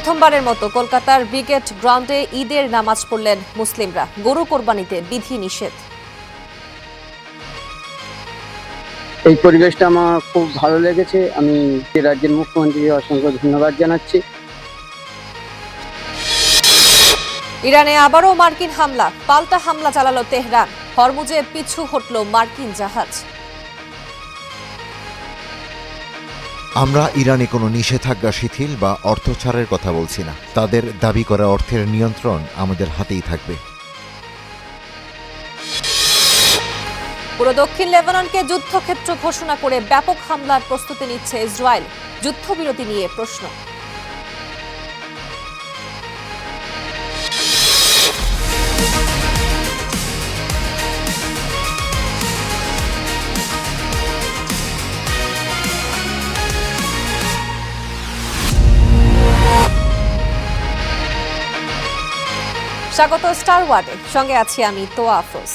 প্রথমবারের মতো কলকাতার ব্রিগেড গ্রাউন্ডে ঈদের নামাজ পড়লেন মুসলিমরা। গরু কোরবানিতে বিধি নিষেধ। এই পরিবেশটা আমার খুব ভালো লেগেছে। আমি রাজ্যের মুখ্যমন্ত্রীকে অসংখ্য ধন্যবাদ জানাচ্ছি। ইরানে আবারও মার্কিন হামলা, পাল্টা হামলা চালালো তেহরান। হরমুজে পিছু হটল মার্কিন জাহাজ। আমরা ইরানে কোনো নিষেধাজ্ঞা শিথিল বা অর্থ ছাড়ের কথা বলছি না। তাদের দাবি করা অর্থের নিয়ন্ত্রণ আমাদের হাতেই থাকবে। পুরো দক্ষিণ লেবাননকে যুদ্ধক্ষেত্র ঘোষণা করে ব্যাপক হামলার প্রস্তুতি নিচ্ছে ইসরায়েল। যুদ্ধবিরতি নিয়ে প্রশ্ন। স্বাগত স্টার ওয়ার্ল্ডে, সঙ্গে আছি আমি তোয়া আফরোজ।